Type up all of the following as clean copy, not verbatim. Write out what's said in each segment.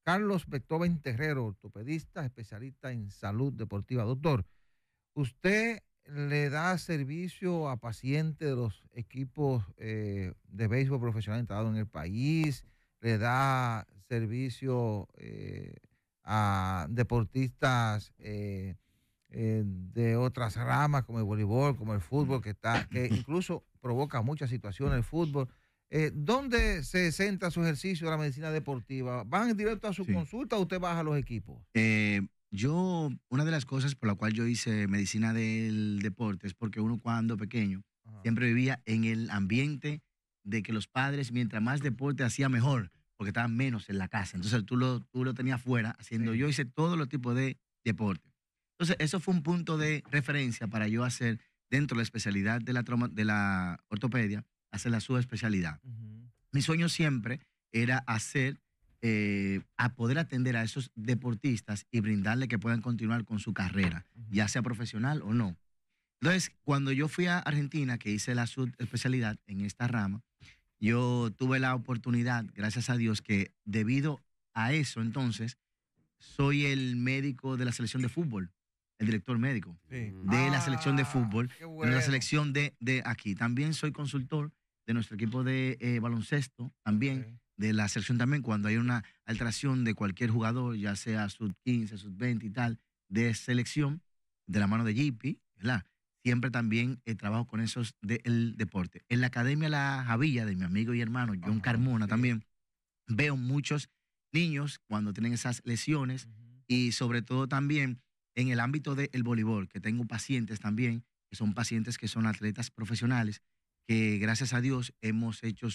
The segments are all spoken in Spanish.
Carlos Beethoven Terrero, ortopedista, especialista en salud deportiva. Doctor, ¿usted le da servicio a pacientes de los equipos de béisbol profesional instalados en el país? ¿Le da servicio a deportistas de otras ramas como el voleibol, como el fútbol, que incluso provoca muchas situaciones el fútbol? ¿Dónde se centra su ejercicio de la medicina deportiva? ¿Van directo a su consulta o usted baja a los equipos? Una de las cosas por la cual yo hice medicina del deporte es porque uno cuando pequeño siempre vivía en el ambiente de que los padres, mientras más deporte hacía mejor, porque estaban menos en la casa. Entonces tú lo tenías fuera haciendo. Yo hice todos los tipos de deporte. Entonces eso fue un punto de referencia para yo hacer dentro de la especialidad de la ortopedia, hacer la subespecialidad. Mi sueño siempre era a poder atender a esos deportistas y brindarle que puedan continuar con su carrera, ya sea profesional o no. Entonces, cuando yo fui a Argentina, que hice la subespecialidad en esta rama, yo tuve la oportunidad, gracias a Dios, que debido a eso, entonces, soy el médico de la selección de fútbol, el director médico de la selección de fútbol, de la selección de aquí. También soy consultor de nuestro equipo de baloncesto, también de la selección también, cuando hay una alteración de cualquier jugador, ya sea sub-15, sub-20 y tal, de selección, de la mano de JP, ¿verdad? Siempre también trabajo con esos del deporte. En la Academia La Javilla, de mi amigo y hermano John Carmona, también veo muchos niños cuando tienen esas lesiones y sobre todo también en el ámbito del voleibol, que tengo pacientes también, que son pacientes que son atletas profesionales, que gracias a Dios hemos hecho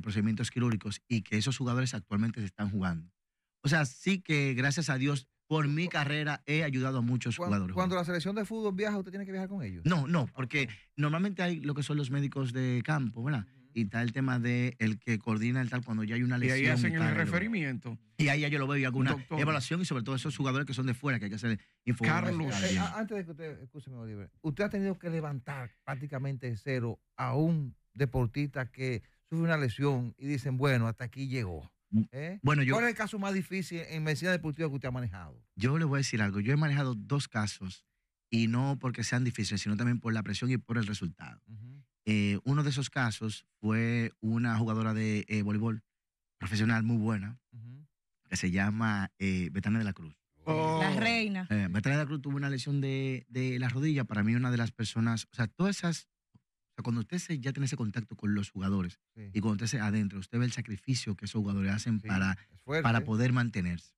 procedimientos quirúrgicos y que esos jugadores actualmente se están jugando. O sea, sí que gracias a Dios, por mi carrera he ayudado a muchos jugadores. Cuando la selección de fútbol viaja, ¿usted tiene que viajar con ellos? No, porque normalmente hay lo que son los médicos de campo, ¿verdad? Y está el tema de el que coordina el tal cuando ya hay una lesión. Y ahí hacen el referimiento. Y ahí ya yo lo veo y hago una evaluación y sobre todo esos jugadores que son de fuera, que hay que hacer información. Carlos, antes de que usted, escúcheme, Oliver, usted ha tenido que levantar prácticamente de cero a un deportista que sufre una lesión y dicen, bueno, hasta aquí llegó. Bueno, ¿cuál es el caso más difícil en medicina deportiva que usted ha manejado? Yo le voy a decir algo. Yo he manejado 2 casos y no porque sean difíciles, sino también por la presión y por el resultado. Uno de esos casos fue una jugadora de voleibol profesional muy buena que se llama Betania de la Cruz. La reina. Betania de la Cruz tuvo una lesión de la rodilla. Para mí, una de las personas, o sea, todas esas. O sea, cuando usted ya tiene ese contacto con los jugadores y cuando usted adentro, usted ve el sacrificio que esos jugadores hacen para poder mantenerse.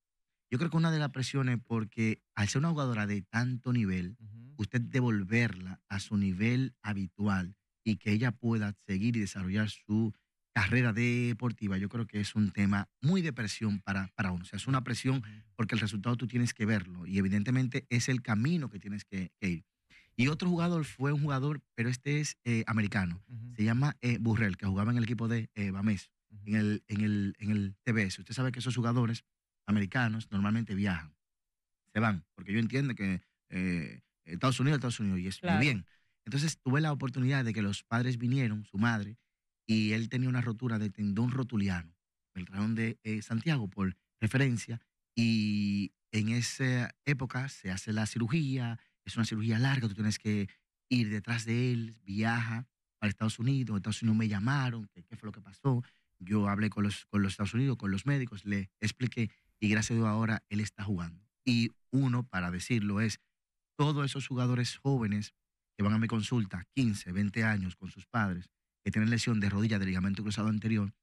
Yo creo que una de las presiones, porque al ser una jugadora de tanto nivel, usted devolverla a su nivel habitual y que ella pueda seguir y desarrollar su carrera deportiva, yo creo que es un tema muy de presión para uno. O sea, es una presión porque el resultado tú tienes que verlo y evidentemente es el camino que tienes que ir. Y otro jugador fue un jugador, pero este es americano. Se llama Burrell, que jugaba en el equipo de Bames, en el TBS. Usted sabe que esos jugadores americanos normalmente viajan, se van, porque yo entiendo que Estados Unidos, y es muy bien. Entonces tuve la oportunidad de que los padres vinieron, su madre, y él tenía una rotura de tendón rotuliano, el rajón de Santiago, por referencia, y en esa época se hace la cirugía. Es una cirugía larga, tú tienes que ir detrás de él, viaja para Estados Unidos. Estados Unidos me llamaron, qué fue lo que pasó. Yo hablé con los Estados Unidos, con los médicos, le expliqué y gracias a Dios ahora él está jugando. Y uno, para decirlo, es todos esos jugadores jóvenes que van a mi consulta, 15, 20 años con sus padres, que tienen lesión de rodilla, de ligamento cruzado anterior,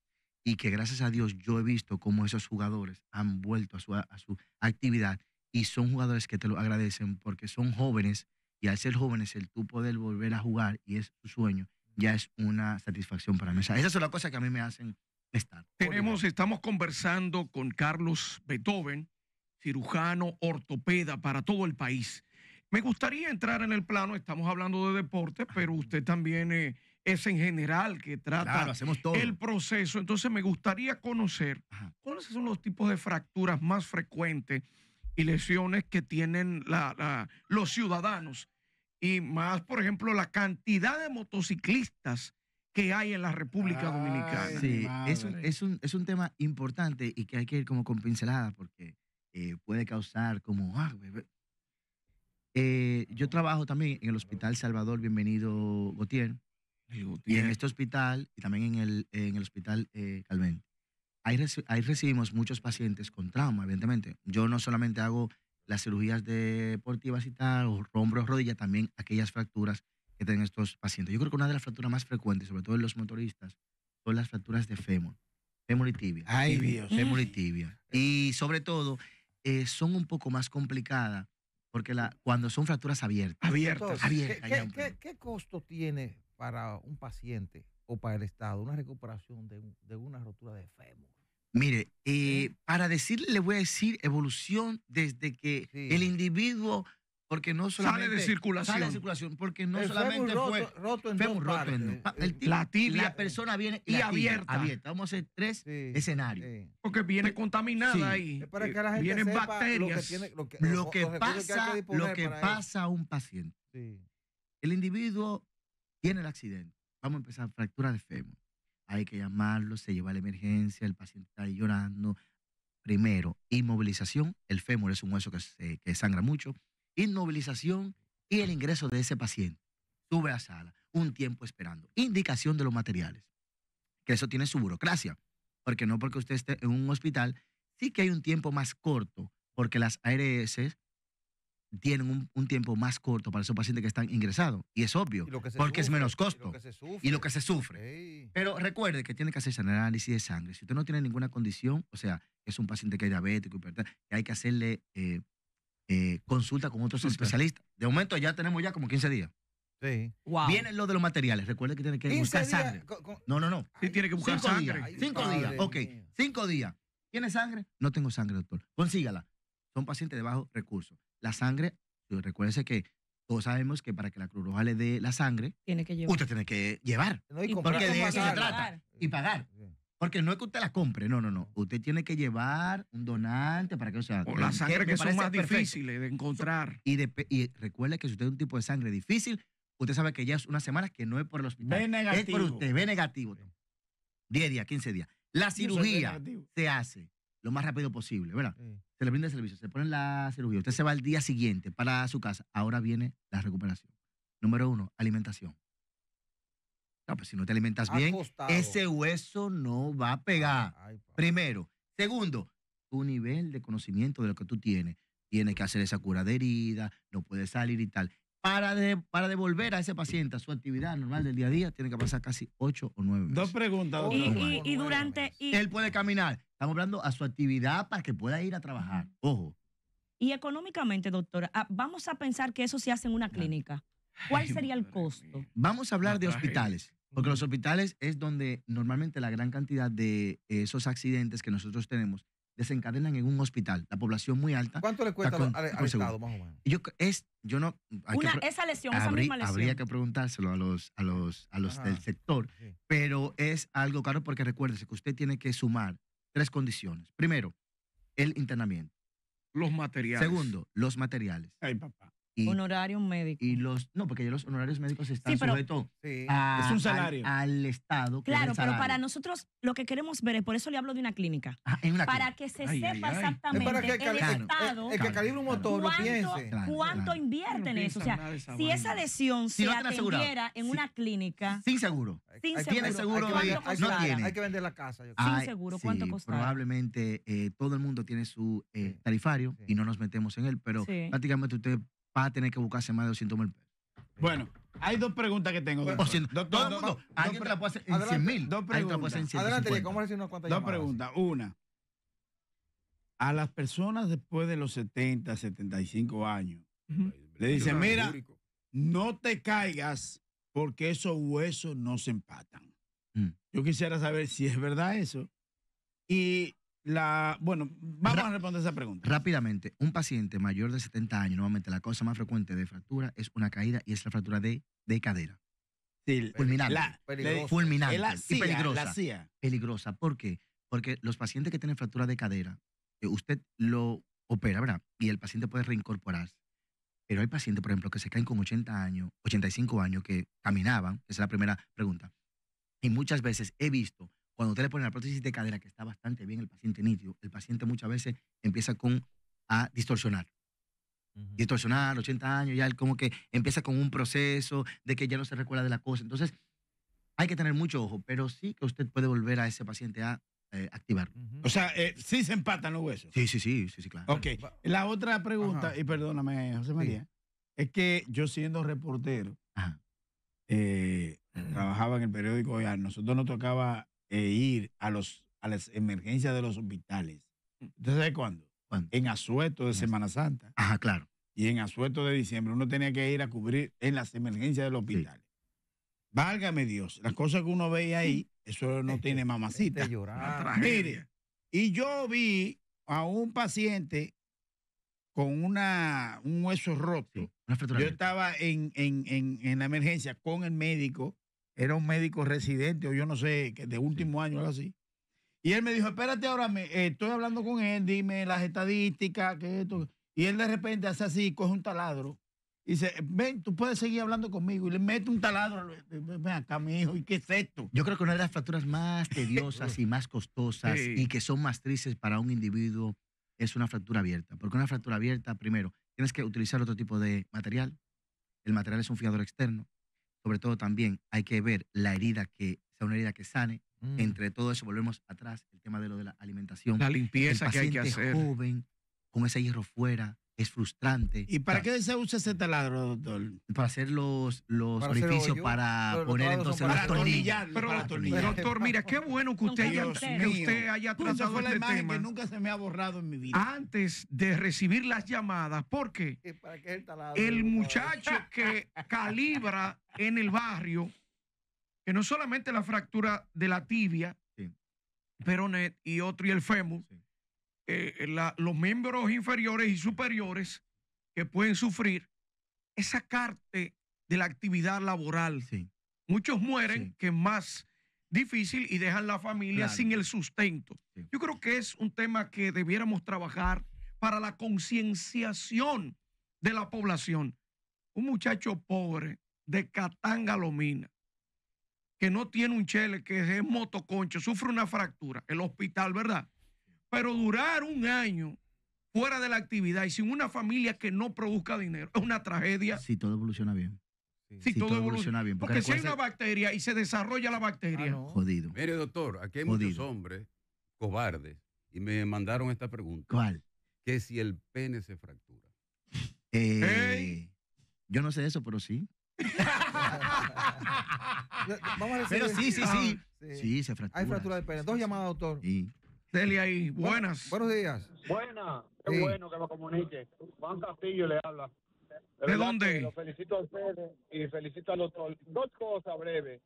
y que gracias a Dios yo he visto cómo esos jugadores han vuelto a su actividad. Y son jugadores que te lo agradecen porque son jóvenes y al ser jóvenes el tú poder volver a jugar y es tu sueño, ya es una satisfacción para mí. O sea, esas son las cosas que a mí me hacen estar. Estamos conversando con Carlos Beethoven, cirujano, ortopeda para todo el país. Me gustaría entrar en el plano, estamos hablando de deporte, pero usted también es en general que trata el proceso. Entonces me gustaría conocer cuáles son los tipos de fracturas más frecuentes y lesiones que tienen los ciudadanos y más, por ejemplo, la cantidad de motociclistas que hay en la República Dominicana. Sí, es un tema importante y que hay que ir como con pincelada porque puede causar como... yo trabajo también en el Hospital Salvador Bienvenido Gautier y en este hospital y también en el Hospital Calvente. Ahí recibimos muchos pacientes con trauma, evidentemente. Yo no solamente hago las cirugías deportivas y tal, o hombros, rodillas, también aquellas fracturas que tienen estos pacientes. Yo creo que una de las fracturas más frecuentes, sobre todo en los motoristas, son las fracturas de fémur y tibia. Ay, Dios. Fémur y tibia. Y sobre todo, son un poco más complicadas porque cuando son fracturas abiertas. Doctor, Abiertas. ¿qué costo tiene para un paciente o para el Estado una recuperación de una rotura de fémur? Mire, para decirle, le voy a decir evolución desde que el individuo, porque no solamente... Sale de circulación. Porque no el solamente fémur fue... roto en fémur dos roto en partes. dos. La tibia. La persona viene y abierta. Vamos a hacer 3 escenarios. Sí. Porque viene contaminada Sí. ahí. Es para que la gente Vienen sepa bacterias. Lo que pasa a un paciente. Sí. El individuo tiene el accidente. Vamos a empezar, fractura de fémur. Hay que llamarlo, se lleva a la emergencia, el paciente está ahí llorando. Primero, inmovilización. El fémur es un hueso que sangra mucho. Inmovilización y el ingreso de ese paciente. Sube a sala, un tiempo esperando. Indicación de los materiales. Que eso tiene su burocracia. Porque no porque usted esté en un hospital, sí que hay un tiempo más corto, porque las ARS tienen un tiempo más corto para esos pacientes que están ingresados. Y es obvio, porque es menos costo. Y lo que se sufre. Pero recuerde que tiene que hacerse análisis de sangre. Si usted no tiene ninguna condición, o sea, es un paciente que es diabético, hipertenso, que hay que hacerle consulta con otros especialistas. De momento ya tenemos ya como 15 días. Sí. Wow. Vienen lo de los materiales. Recuerde que tiene que buscar sangre. No. Sí, tiene que buscar 5 sangre. días. 5 días. Ok. 5 días. ¿Tiene sangre? No tengo sangre, doctor. Consígala. Son pacientes de bajos recursos. La sangre, recuérdese que todos sabemos que para que la Cruz Roja le dé la sangre, Tiene que llevar. usted tiene que llevar. Porque de eso se trata. Y pagar. Porque no es que usted la compre, no. Usted tiene que llevar un donante para que, o sea... O la sangre que son más perfecto. difíciles de encontrar. Y recuerde que si usted es un tipo de sangre difícil, usted sabe que ya es una semana que no es por el hospital. B negativo. Es por usted, B negativo. 10 días, 15 días. La cirugía se hace lo más rápido posible, ¿verdad? Se le brinda el servicio, se pone la cirugía. Usted se va al día siguiente para su casa. Ahora viene la recuperación. Número 1, alimentación. No, pues si no te alimentas bien, ese hueso no va a pegar. Primero. Segundo, tu nivel de conocimiento de lo que tú tienes. Tienes que hacer esa cura de herida, no puedes salir y tal. Para devolver a ese paciente a su actividad normal del día a día, tiene que pasar casi 8 o 9 meses. 2 preguntas. Y durante... Él puede caminar. Estamos hablando a su actividad para que pueda ir a trabajar. Ojo. Y económicamente, doctora, vamos a pensar que eso se hace en una clínica. ¿Cuál sería el costo? Vamos a hablar de hospitales. Porque los hospitales es donde normalmente la gran cantidad de esos accidentes que nosotros tenemos desencadenan en un hospital. La población muy alta. ¿Cuánto le cuesta al Estado, más o menos? Esa lesión, esa misma lesión. Habría que preguntárselo a los del sector, pero es algo caro porque recuérdese que usted tiene que sumar 3 condiciones. Primero, el internamiento. Los materiales. Segundo, los materiales. Ay, papá. Honorario médico. No, porque ya los honorarios médicos están pero, sujetos es un salario. al Estado. Claro, pero para nosotros lo que queremos ver es, por eso le hablo de una clínica. En una para que se sepa exactamente para que el Estado. El que calibre un motor lo piense. ¿Cuánto invierte en eso? O sea, si esa lesión se atendiera en una clínica. Sin seguro. ¿Tiene seguro? No tiene. Hay que vender la casa. Sin seguro, ¿cuánto costará? Probablemente todo el mundo tiene su tarifario y no nos metemos en él, pero prácticamente usted va a tener que buscarse más de 200,000 pesos. Bueno, hay 2 preguntas que tengo. Todo el mundo. Alguien te la puede hacer en 100,000. 2 preguntas. Adelante, ¿cómo decir unas cuantas llamadas? 2 preguntas. Una, a las personas después de los 70, 75 años, le dicen, mira, no te caigas porque esos huesos no se empatan. Yo quisiera saber si es verdad eso. Y vamos a responder esa pregunta. Rápidamente, un paciente mayor de 70 años, nuevamente la causa más frecuente de fractura es una caída y es la fractura de cadera. Sí, fulminante. Fulminante. Y peligrosa. La CIA. Peligrosa. ¿Por qué? Porque los pacientes que tienen fractura de cadera, usted lo opera, ¿verdad? Y el paciente puede reincorporarse. Pero hay pacientes, por ejemplo, que se caen con 80 años, 85 años, que caminaban. Esa es la primera pregunta. Y muchas veces he visto, cuando usted le pone la prótesis de cadera, que está bastante bien el paciente nítido, el paciente muchas veces empieza a distorsionar. Distorsionar, 80 años, ya él como que empieza con un proceso de que ya no se recuerda de la cosa. Entonces, hay que tener mucho ojo, pero sí que usted puede volver a ese paciente a activarlo. O sea, sí se empatan los huesos. Sí, claro. Ok. La otra pregunta, Ajá. y perdóname, José María, es que yo siendo reportero, Ajá. trabajaba en el periódico Hoy, nosotros nos tocaba ir a las emergencias de los hospitales. ¿Usted sabe cuándo? ¿Cuándo? En asueto de Semana Santa Ajá, claro. y en asueto de diciembre. Uno tenía que ir a cubrir en las emergencias del hospital. Válgame Dios, las cosas que uno veía ahí, eso no tiene mamacita. De llorar. Mire, y yo vi a un paciente con un hueso roto. Sí, una fractura Yo abierta. estaba en la emergencia con el médico, era un médico residente o yo no sé, de último año o algo así. Y él me dijo, espérate ahora, estoy hablando con él, dime las estadísticas, que esto. Y él de repente hace así, coge un taladro y dice, ven, tú puedes seguir hablando conmigo. Y le mete un taladro, ven acá, mi hijo, ¿y qué es esto? Yo creo que una de las fracturas más tediosas y más costosas Sí. y que son más tristes para un individuo es una fractura abierta. Porque una fractura abierta, primero, tienes que utilizar otro tipo de material. El material es un fijador externo. Sobre todo también hay que ver la herida que sea una herida que sane. Entre todo eso volvemos atrás, el tema de lo de la alimentación. La limpieza el que hay que paciente hacer. joven, con ese hierro fuera, es frustrante. ¿Y para qué se usa ese taladro, doctor? Para hacer los Para hacer orificios, hoyo, para los poner taladros entonces son los para tornillos. atornillarlo, Pero, para atornillar. doctor, mira, qué bueno que usted, Dios que mío. usted haya Esa tratado fue la este imagen tema que nunca se me ha borrado en mi vida. antes de recibir las llamadas, porque ¿Para qué el taladro? el muchacho que calibra en el barrio, que no solamente la fractura de la tibia, Sí. peronet y otro y el fémur, Sí. los miembros inferiores y superiores que pueden sufrir es sacarte de la actividad laboral. Sí. Muchos mueren, Sí. que es más difícil, y dejan la familia Claro. sin el sustento. Sí. Yo creo que es un tema que debiéramos trabajar para la concienciación de la población. Un muchacho pobre de Catanga Lomina, que no tiene un chele, que es motoconcho, sufre una fractura, el hospital, ¿verdad? Pero durar un año fuera de la actividad y sin una familia que no produzca dinero es una tragedia. Si todo evoluciona bien. Si Sí, todo todo evoluciona evoluciona bien, Porque porque si hay una recuerde- bacteria y se desarrolla la bacteria, Jodido. Mire, doctor, aquí hay muchos Jodido. hombres cobardes y me mandaron esta pregunta. ¿Cuál? Que si el pene se fractura. Ey. Yo no sé eso, pero sí. Vamos a decir, Pero sí. Sí. Sí, se fractura. Hay fractura de pene. Dos llamadas, doctor. Sí. Celia ahí, buenas. Buenos días. Buena, qué Sí. bueno que me comunique. Juan Castillo le habla. ¿De verdad dónde? que Lo felicito a ustedes y felicito al doctor. Dos cosas breves.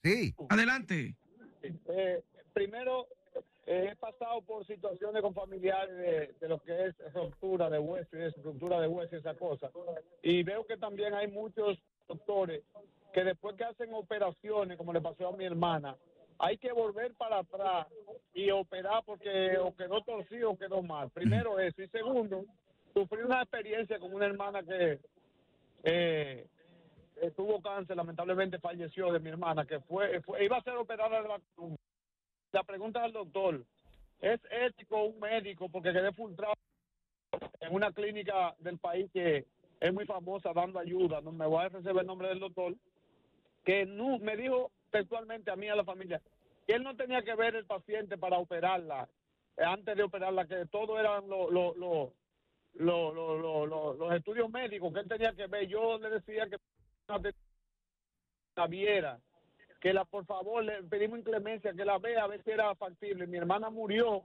Sí. Adelante. Primero, he pasado por situaciones con familiares de lo que es ruptura de hueso y estructura de hueso y esa cosa. Y veo que también hay muchos doctores que después que hacen operaciones, como le pasó a mi hermana, hay que volver para atrás y operar porque o quedó torcido o quedó mal. Primero eso. Y segundo, sufrí una experiencia con una hermana que tuvo cáncer, lamentablemente falleció, de mi hermana, que iba a ser operada de la columna. La pregunta al doctor, ¿es ético un médico, porque quedé frustrado en una clínica del país que es muy famosa dando ayuda, no me voy a ofrecer el nombre del doctor, que no, me dijo textualmente a mí y a la familia que él no tenía que ver el paciente para operarla, antes de operarla, que todo eran los estudios médicos que él tenía que ver. Yo le decía que la viera, que por favor le pedimos inclemencia, que la vea a ver si era factible. Mi hermana murió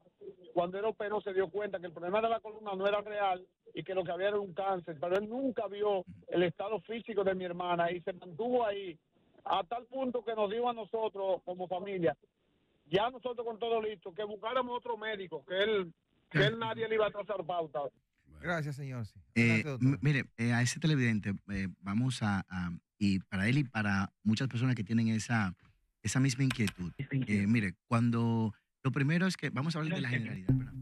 cuando él operó, se dio cuenta que el problema de la columna no era real y que lo que había era un cáncer, pero él nunca vio el estado físico de mi hermana y se mantuvo ahí a tal punto que nos dijo a nosotros como familia, ya nosotros con todo listo, que buscáramos otro médico, que él nadie le iba a trazar pauta. Gracias, señor. Sí. Adelante, doctor. Mire, a ese televidente vamos y para él y para muchas personas que tienen esa misma inquietud. Mire, lo primero es que vamos a hablar de la generalidad, ¿verdad?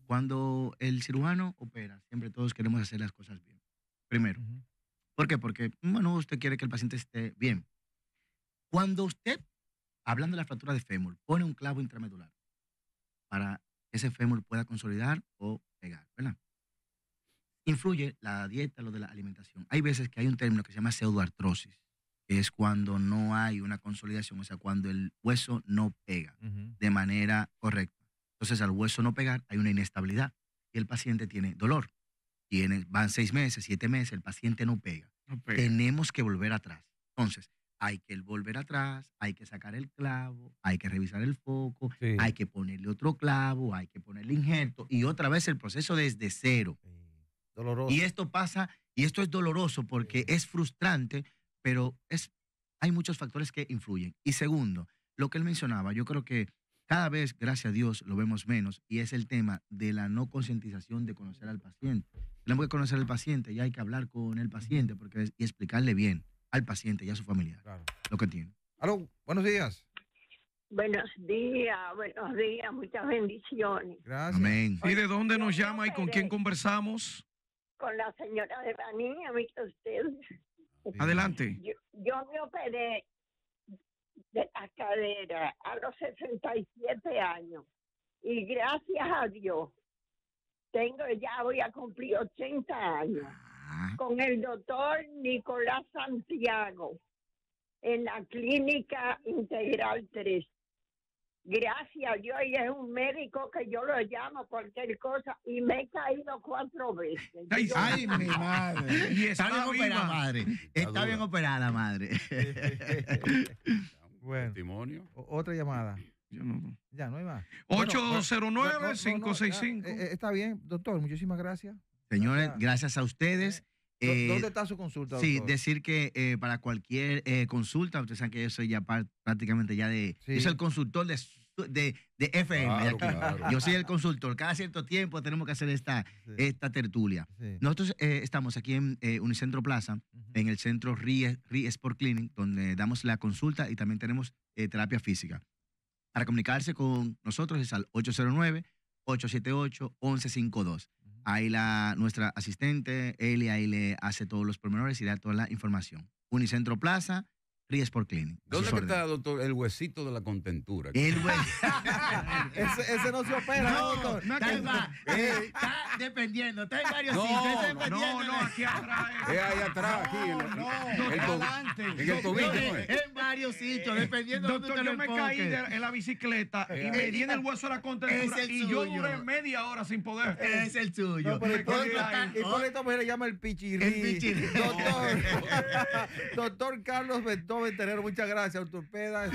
Cuando el cirujano opera, siempre todos queremos hacer las cosas bien. Primero. Ujú. ¿Por qué? Porque, bueno, usted quiere que el paciente esté bien. Cuando usted, hablando de la fractura de fémur, pone un clavo intramedular para que ese fémur pueda consolidar o pegar, ¿verdad? Influye la dieta, lo de la alimentación. Hay veces que hay un término que se llama pseudoartrosis, que es cuando no hay una consolidación, o sea, cuando el hueso no pega de manera correcta. Entonces, al hueso no pegar, hay una inestabilidad y el paciente tiene dolor. Van 6 meses, 7 meses, el paciente no pega. Tenemos que volver atrás. Entonces, hay que volver atrás, hay que sacar el clavo, hay que revisar el foco, hay que ponerle otro clavo, hay que ponerle injerto y otra vez el proceso desde cero. Doloroso. Y esto pasa, y esto es doloroso porque es frustrante, pero hay muchos factores que influyen. Y segundo, lo que él mencionaba, yo creo que cada vez, gracias a Dios, lo vemos menos, y es el tema de la no concientización de conocer al paciente. Tenemos que conocer al paciente y hay que hablar con el paciente y explicarle bien al paciente y a su familiar lo que tiene. Aló, buenos días. Buenos días, muchas bendiciones. Gracias. Amén. ¿Y de dónde nos llama y con quién conversamos? Con la señora de Baní, amiga de usted. Adelante. Yo me operé de la cadera a los 67 años y gracias a Dios voy a cumplir 80 años con el doctor Nicolás Santiago en la Clínica Integral 3. Gracias a Dios, y es un médico que yo lo llamo cualquier cosa y me he caído 4 veces. Ay, mi madre. Y Está bien operada, madre. Está bien operada, madre. Bueno, Testimonio. otra llamada. Ya, no hay más. 809-565. Está bien, doctor, muchísimas gracias. Señores, gracias a ustedes. ¿Dónde está su consulta, doctor? Sí, decir que para cualquier consulta, ustedes saben que yo soy ya prácticamente ya yo soy el consultor de FM. Claro. Yo soy el consultor. Cada cierto tiempo tenemos que hacer esta tertulia. Sí. Nosotros estamos aquí en Unicentro Plaza, en el centro RI Sport Clinic, donde damos la consulta y también tenemos terapia física. Para comunicarse con nosotros es al 809-878-1152. Ahí nuestra asistente, Eli, ahí le hace todos los pormenores y da toda la información. Unicentro Plaza, RI Sport Clinic. ¿Dónde está, doctor, el huesito de la contentura? El huesito. ese no se opera, doctor. Está dependiendo, está en varios sitios. Aquí atrás. Es ahí atrás, aquí. En el tobillo. En varios sitios, dependiendo de dónde Doctor, te yo lo me caí enfoques. en la bicicleta y me di en el hueso de la contentura Es el y yo suyo. duré media hora sin poder. Es el suyo. No, pero Me y por esta mujer le llama el pichirrí. El pichirrí. Doctor Carlos Beethoven Terrero, muchas gracias. Ortopeda.